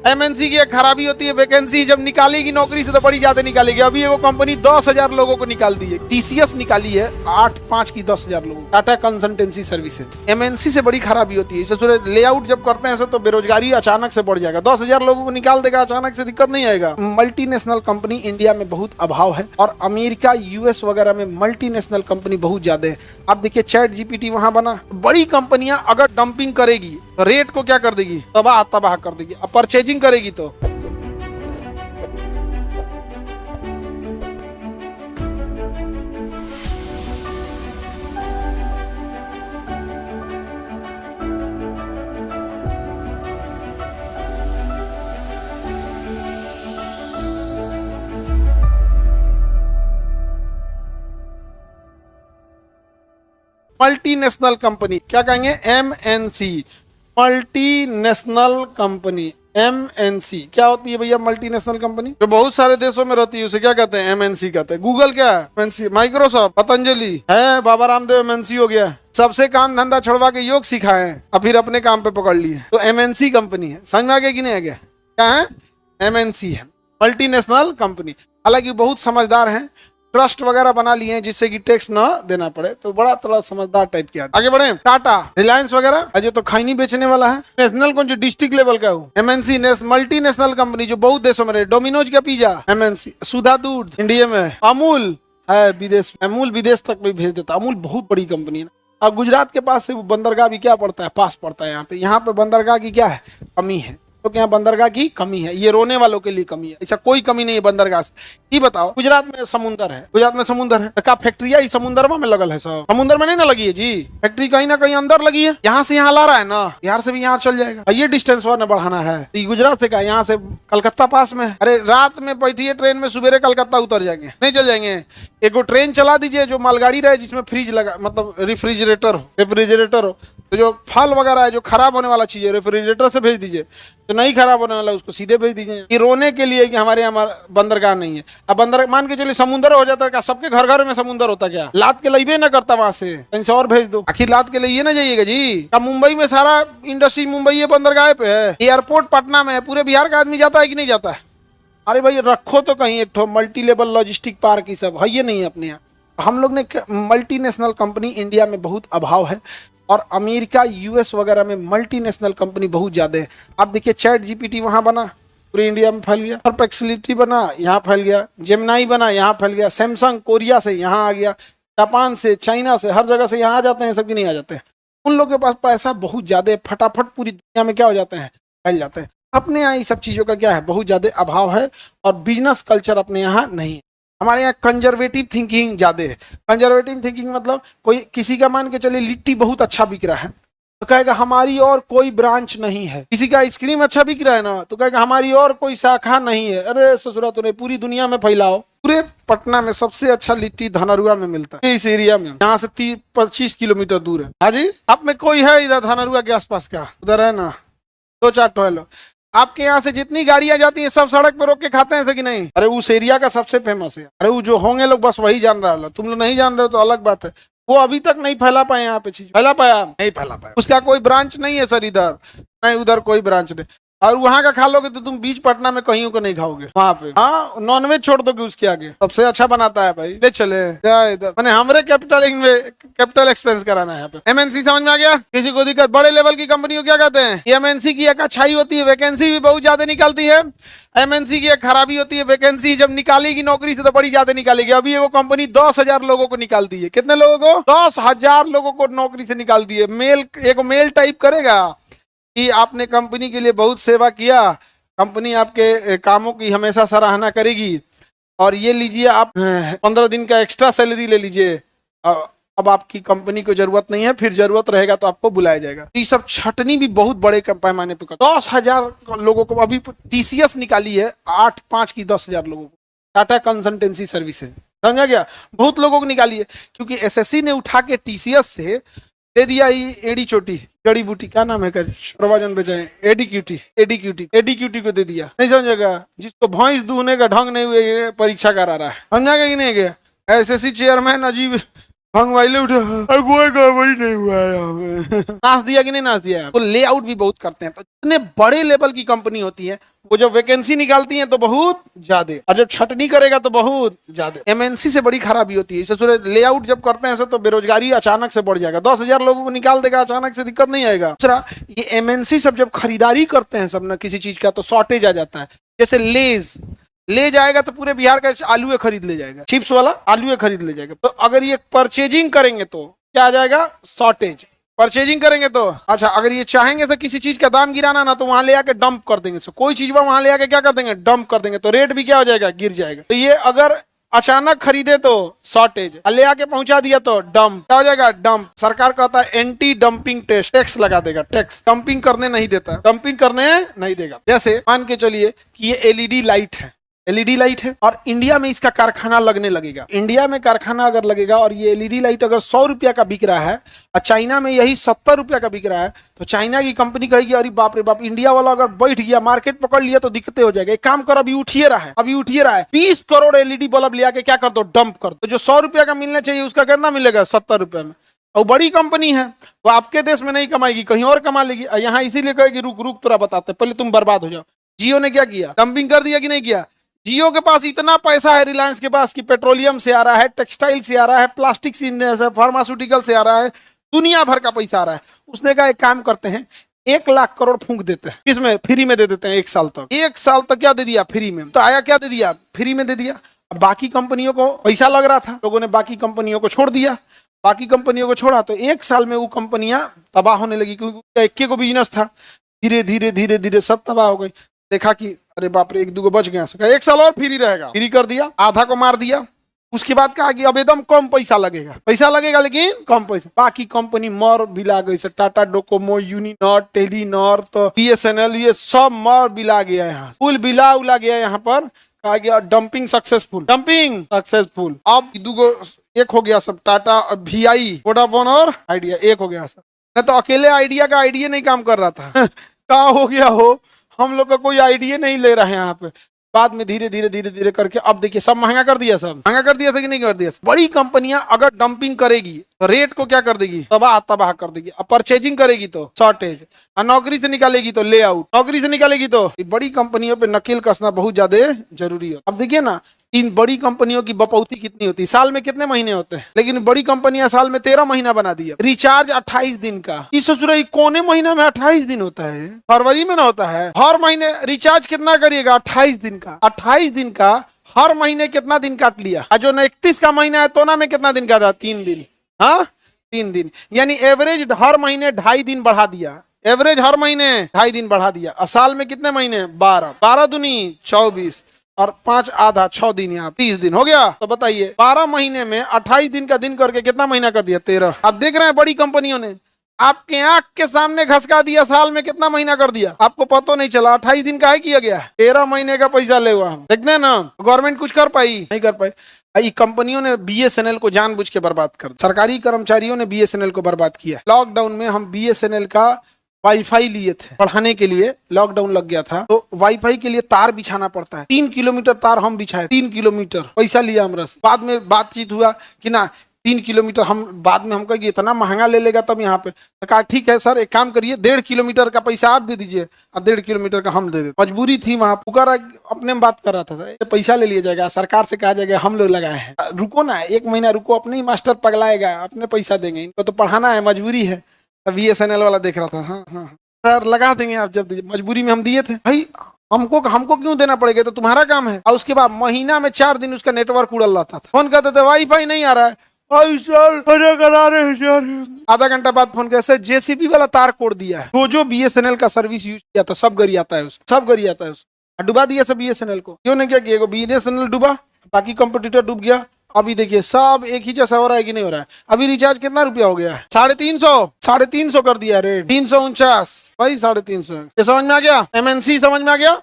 MNC की एक खराबी होती है, वैकेंसी जब निकालेगी नौकरी से तो बड़ी ज्यादा निकालेगी। अभी एगो कंपनी 10,000 लोगों को निकाल दी है, टीसीएस निकाली है 8-5 की 10,000 लोगों, टाटा कंसल्टेंसी सर्विसेज। एमएनसी से बड़ी खराबी होती है, इसे लेआउट जब करते हैं तो बेरोजगारी अचानक से बढ़ जाएगा। 10,000 लोगों को निकाल देगा अचानक से, दिक्कत नहीं आएगा। मल्टीनेशनल कंपनी इंडिया में बहुत अभाव है और अमेरिका यूएस वगैरह में मल्टीनेशनल कंपनी बहुत ज्यादा है। आप देखिए चैट जीपीटी वहां बना, बड़ी कंपनियां अगर डंपिंग करेगी तो रेट को क्या कर देगी, तबाह तबाह कर देगी। अब परचेजिंग करेगी तो मल्टीनेशनल कंपनी क्या कहेंगे, एमएनसी, मल्टीनेशनल कंपनी। एमएनसी क्या होती है भैया, मल्टीनेशनल कंपनी जो बहुत सारे देशों में रहती है उसे क्या कहते हैं, एमएनसी कहते हैं। गूगल क्या है, एमएनसी। माइक्रोसॉफ्ट, पतंजलि है, बाबा रामदेव एमएनसी हो गया। सबसे काम धंधा छुड़वा के योग सिखाए और फिर अपने काम पे पकड़ लिए, तो एमएनसी कंपनी है। समझ में आ गया कि नहीं आ गया, क्या है, एमएनसी है, मल्टीनेशनल कंपनी। हालांकि बहुत समझदार हैं, ट्रस्ट वगैरह बना लिए हैं जिससे कि टैक्स ना देना पड़े, तो बड़ा थोड़ा समझदार टाइप किया। आगे बढ़े, टाटा, रिलायंस वगैरह, अजय तो खैनी बेचने वाला है। नेशनल कौन, जो डिस्ट्रिक्ट लेवल का हो, एमएनसी। मल्टीनेशनल कंपनी जो बहुत देशों में रहे, डोमिनोज का पिज्जा, एमएनसी। सुधा दूध इंडिया में, अमूल है विदेश में, अमूल विदेश तक भी भेज देता। अमूल बहुत बड़ी कंपनी है। अब गुजरात के पास से वो बंदरगाह भी क्या पड़ता है, पास पड़ता है। यहाँ पे बंदरगाह की क्या है, कमी है, तो यहाँ बंदरगाह की कमी है। ये रोने वालों के लिए कमी है, ऐसा कोई कमी नहीं है बंदरगाह से। ये बताओ, गुजरात में समुंदर है, गुजरात में समुंदर है, क्या फैक्ट्रिया ही समुंदर में लगल है सब? समुंदर में नहीं ना लगी है जी, फैक्ट्री कहीं ना कहीं अंदर लगी है। यहाँ से यहाँ ला रहा है ना, बिहार से भी यहाँ चल जाएगा। ये डिस्टेंस और बढ़ाना है, तो गुजरात से क्या, यहाँ से कलकत्ता पास में। अरे रात में बैठिए ट्रेन में, सुबह कलकत्ता उतर जाएंगे, नहीं चल जाएंगे। एक ट्रेन चला दीजिए जो मालगाड़ी रहे, जिसमें फ्रिज लगा, मतलब रेफ्रिजरेटर हो, तो जो फल वगैरह है, जो खराब होने वाला चीज है, रेफ्रिजरेटर से भेज दीजिए। तो नहीं खराब होने वाला उसको सीधे भेज दीजिए। ये रोने के लिए कि हमारे यहाँ बंदरगाह नहीं है। अब बंदर मान के चलिए समुंदर हो जाता है, क्या सबके घर घर में समुंदर होता क्या? लाद के लइबे ना करता वहां से, कहीं से और भेज दो। आखिर लाद के लिए ना जाइएगा जी। अब मुंबई में सारा इंडस्ट्री मुंबई बंदरगाह पे है, एयरपोर्ट पटना में है, पूरे बिहार का आदमी जाता है कि नहीं जाता है? अरे भाई रखो तो कहीं एक मल्टी लेवल लॉजिस्टिक पार्क, ही सब है ये नहीं है अपने यहाँ। हम लोग ने मल्टीनेशनल कंपनी इंडिया में बहुत अभाव है और अमेरिका यूएस वगैरह में मल्टीनेशनल कंपनी बहुत ज्यादा है। आप देखिए चैट जीपीटी वहां बना, पूरे इंडिया में फैल गया। परप्लेक्सिटी बना, यहाँ फैल गया। जेमिनाई बना, यहाँ फैल गया। सैमसंग कोरिया से यहाँ आ गया, जापान से, चाइना से, हर जगह से यहाँ आ जाते हैं, सबकी नहीं आ जाते हैं। उन लोगों के पास पैसा बहुत ज्यादा है, फटाफट पूरी दुनिया में क्या हो जाते हैं, फैल जाते हैं। अपने यहाँ इस सब चीजों का क्या है, बहुत ज्यादा अभाव है और बिजनेस कल्चर अपने यहाँ नहीं है। हमारे यहाँ कंजर्वेटिव थिंकिंग ज्यादा है। कंजर्वेटिव थिंकिंग मतलब कोई किसी का मान के चलिए लिट्टी बहुत अच्छा बिक रहा है तो कहेगा हमारी और कोई ब्रांच नहीं है। किसी का आइसक्रीम अच्छा बिक रहा है ना तो कहेगा हमारी और कोई शाखा नहीं है। अरे ससुरा तो नहीं, पूरी दुनिया में फैलाओ। पूरे पटना में सबसे अच्छा लिट्टी धनरुआ में मिलता है, इस एरिया में, यहाँ से 25 किलोमीटर दूर है। हाँ जी, आप में कोई है इधर धनरुआ के आसपास का? उधर है ना, 2-4 टोलो। आपके यहाँ से जितनी गाड़ियां जाती हैं सब सड़क पे रोक के खाते हैं कि नहीं? अरे उस एरिया का सबसे फेमस है। अरे वो जो होंगे लोग बस वही जान रहा है, तुम लोग नहीं जान रहे हो तो अलग बात है। वो अभी तक नहीं फैला पाए, यहाँ पे चीज फैला पाया नहीं, फैला पाया। उसका कोई ब्रांच नहीं है सर, इधर नहीं, उधर कोई ब्रांच नहीं। और वहां का खा लोगे तो तुम बीच पटना में कहीं को नहीं खाओगे वहां पे। हाँ, नॉनवेज छोड़ दोगे उसके आगे, सबसे अच्छा बनाता है भाई, ले चले मैंने हमरे कैपिटल एक्सपेंस कराना है यहाँ पे। एमएनसी समझ में आ गया? किसी को दिक्कत? बड़े लेवल की कंपनी को क्या कहते हैं? एमएनसी की एक अच्छाई होती है, वैकेंसी भी बहुत ज्यादा निकलती है। एमएनसी की एक खराबी होती है, वैकेंसी जब निकालेगी नौकरी से तो बड़ी ज्यादा निकालेगी। अभी एगो कंपनी 10,000 लोगों को निकाल दी है। कितने लोगों को? 10,000 लोगों को नौकरी से निकाल दी है। मेल टाइप करेगा कि आपने कंपनी के लिए बहुत सेवा किया, कंपनी आपके कामों की हमेशा सराहना करेगी और ये लीजिए आप 15 दिन का एक्स्ट्रा सैलरी ले लीजिए। अब आपकी कंपनी को जरूरत नहीं है, फिर जरूरत रहेगा तो आपको बुलाया जाएगा। ये सब छटनी भी बहुत बड़े पैमाने पे 10,000 लोगों को अभी टीसीएस निकाली है, 8-5 की 10,000 लोगों को, टाटा कंसल्टेंसी सर्विसेज। समझा गया? बहुत लोगों को निकाली है क्योंकि एसएससी ने उठा के टीसीएस से दे दिया एडी चोटी, जड़ी बूटी, क्या नाम है कर सर्वजन बचाए, एडीक्यूटी को दे दिया। नहीं समझेगा? जिसको भैंस दूहने का ढंग नहीं हुए परीक्षा करा रहा है। समझा गया कि नहीं गया? एसएससी चेयरमैन अजीब मोबाइल उठा, कोई गड़बड़ी नहीं हुआ है यहाँ पे। नाच दिया कि नहीं नाच दिया। तो लेआउट भी बहुत करते हैं। तो इतने बड़े लेवल की कंपनी होती है, वो जब वैकेंसी निकालती है तो बहुत ज्यादा, और जब छटनी करेगा तो बहुत ज्यादा। एमएनसी से बड़ी खराबी होती है। इसे लेआउट जब करते हैं तो बेरोजगारी अचानक से बढ़ जाएगा। 10,000 लोगों को निकाल देगा अचानक से, दिक्कत नहीं आएगा। दूसरा, ये एमएनसी सब जब खरीदारी करते हैं सब ना किसी चीज का, तो शॉर्टेज आ जाता है। जैसे लेज ले जाएगा तो पूरे बिहार का आलू खरीद ले जाएगा, चिप्स वाला आलू खरीद ले जाएगा। तो अगर ये परचेजिंग करेंगे तो क्या आ जाएगा, शॉर्टेज। परचेजिंग करेंगे तो अच्छा, अगर ये चाहेंगे तो किसी चीज का दाम गिराना ना, तो वहां ले आके डंप कर देंगे। कोई चीज वहां ले आके क्या कर देंगे, डंप कर देंगे, तो रेट भी क्या हो जाएगा, गिर जाएगा। तो ये अगर अचानक खरीदे तो शॉर्टेज, ले आके पहुंचा दिया तो डंप, क्या हो जाएगा, डंप। सरकार कहता है एंटी डंपिंग टेस्ट, टैक्स लगा देगा, टैक्स। डंपिंग करने नहीं देता, डंपिंग करने नहीं देगा। जैसे मान के चलिए कि ये एलईडी लाइट है, एलईडी लाइट है, और इंडिया में इसका कारखाना लगने लगेगा। इंडिया में कारखाना अगर लगेगा और ये एलईडी लाइट अगर 100 रुपया का बिक रहा है और चाइना में यही 70 रुपया का बिक रहा है, तो चाइना की कंपनी कहेगी अरे बाप रे बाप, इंडिया वाला अगर बैठ गया, मार्केट पकड़ लिया तो दिक्कतें हो जाएगा। एक काम कर, अभी उठिए रहा है, अभी उठिए रहा है, 20 करोड़ एलईडी बल्ब ले आके क्या कर दो, डंप कर दो। तो जो 100 रुपया का मिलना चाहिए उसका कितना मिलेगा, 70 रुपया में। और बड़ी कंपनी है, वो आपके देश में नहीं कमाएगी, कहीं और कमा लेगी। यहाँ इसीलिए कहेगी रुक रुक तोरा बताते, पहले तुम बर्बाद हो जाओ। जियो ने क्या किया, डंपिंग कर दिया कि नहीं किया। जियो के पास इतना पैसा है, रिलायंस के पास, कि पेट्रोलियम से आ रहा है, टेक्सटाइल से आ रहा है, प्लास्टिक से, फार्मास्यूटिकल से आ रहा है, दुनिया भर का पैसा आ रहा है। उसने कहा एक काम करते हैं, 1 लाख करोड़ फूंक देते हैं, इसमें फ्री में दे देते हैं 1 साल तक। 1 साल तक क्या दे दिया, फ्री में। तो आया क्या दे दिया, फ्री में दे दिया। अब बाकी कंपनियों को पैसा लग रहा था, लोगों ने बाकी कंपनियों को छोड़ दिया। बाकी कंपनियों को छोड़ा तो 1 साल में वो कंपनियां तबाह होने लगी, क्योंकि एक को बिजनेस था। धीरे धीरे धीरे धीरे सब तबाह हो गई। देखा कि अरे बाप रे, 1-2 बच गया, 1 साल और फ्री रहेगा, फ्री कर दिया, आधा को मार दिया। उसके बाद कहा कि अब एकदम कम पैसा लगेगा, पैसा लगेगा लेकिन कम पैसा। बाकी कंपनी मर बिला गई, टाटा डोकोमो, यूनिनॉट, टेलीनॉर, तो बीएसएनएल, ये सब मर बिला गया, यहाँ फुल बिला उला गया। यहाँ पर कहा गया डंपिंग सक्सेसफुल, डंपिंग सक्सेसफुल। अब 2 एक हो गया सब, टाटा, वीआई, वोडाफोन और आइडिया, एक हो गया सब। नहीं तो अकेले आइडिया का आइडिया नहीं काम कर रहा था। क्या हो गया हो, हम लोग का कोई आइडिया नहीं ले रहे हैं यहाँ पे। बाद में धीरे धीरे धीरे धीरे करके अब देखिए सब महंगा कर दिया, सब महंगा कर दिया था कि नहीं कर दिया। बड़ी कंपनियां अगर डंपिंग करेगी तो रेट को क्या कर देगी, तबाह तबाह कर देगी। अब परचेजिंग करेगी तो शॉर्टेज, और नौकरी से निकालेगी तो लेआउट, नौकरी से निकालेगी तो बड़ी कंपनियों पे नकेल कसना बहुत ज्यादा जरूरी है। अब देखिए ना, इन बड़ी कंपनियों की बपौती कितनी होती है, साल में कितने महीने होते हैं, लेकिन बड़ी कंपनियां साल में 13 महीना बना दिया। रिचार्ज 28 दिन का, इस ससुराई कोने महीना में 28 दिन होता है, फरवरी में ना होता है। हर महीने रिचार्ज कितना करिएगा, 28 दिन का, 28 दिन का, हर महीने कितना दिन काट लिया। जो 31 का महीना है तो ना में कितना दिन काटा, 3 दिन। हाँ 3 दिन, यानी एवरेज हर महीने 2.5 दिन बढ़ा दिया, एवरेज हर महीने 2.5 दिन बढ़ा दिया। और साल में कितने महीने, 12, 12 दूनी 24, और 5 आधा 6 दिन, यहाँ 30 दिन हो गया। तो बताइए 12 महीने में 28 दिन का दिन करके कितना महीना कर दिया, 13। आप देख रहे हैं बड़ी कंपनियों ने आपके आंख के सामने घसका दिया, साल में कितना महीना कर दिया, आपको पता नहीं चला। 28 दिन का है किया गया, 13 महीने का पैसा ले हुआ। देखते हैं ना, गवर्नमेंट कुछ कर पाई, नहीं कर पाई। कंपनियों ने बीएसएनएल को जानबूझ के बर्बाद कर दिया, सरकारी कर्मचारियों ने बीएसएनएल को बर्बाद किया। लॉकडाउन में हम बीएसएनएल का वाईफाई लिए थे पढ़ाने के लिए, लॉकडाउन लग गया था तो वाईफाई के लिए तार बिछाना पड़ता है। 3 किलोमीटर तार हम बिछाए, 3 किलोमीटर, पैसा लिया हमरा से। बाद में बातचीत हुआ कि ना 3 किलोमीटर, हम बाद में हम कहेंगे इतना महंगा ले लेगा तब यहाँ पे। तो कहा ठीक है सर, एक काम करिए, 1.5 किलोमीटर का पैसा आप दे दीजिए और 1.5 किलोमीटर का हम दे देते। मजबूरी थी वहाँ, पुकार अपने में बात कर रहा था, पैसा ले लिया जाएगा, सरकार से कहा जाएगा हम लोग लगाए हैं, रुको ना 1 महीना रुको, अपने ही मास्टर पगलाएगा, अपने पैसा देंगे, इनको तो पढ़ाना है, मजबूरी है। बीएसएनएल वाला देख रहा था, हाँ हाँ सर लगा देंगे आप जब दीजिए, मजबूरी में हम दिए थे भाई, हमको क्यों देना पड़ेगा, तो तुम्हारा काम है। और उसके बाद महीना में 4 दिन उसका नेटवर्क उड़ल रहता था, फोन करते थे वाईफाई नहीं आ रहा है, आधा घंटा बाद फोन किया, सर जेसीबी वाला तार कोड़ दिया है। जो बीएसएनएल का सर्विस यूज किया था सब गरी आता है, सब गरी आता है, डुबा दिया सब बीएसएनएल को। क्यों नहीं, क्या किया, बीएसएनएल डूबा, बाकी कंपटीटर डूब गया। अभी देखिए सब एक ही जैसा हो रहा है कि नहीं हो रहा है। अभी रिचार्ज कितना रुपया हो गया है, 350 कर दिया रेट, 349 भाई 350। ये समझ में आ गया, एमएनसी समझ में आ गया।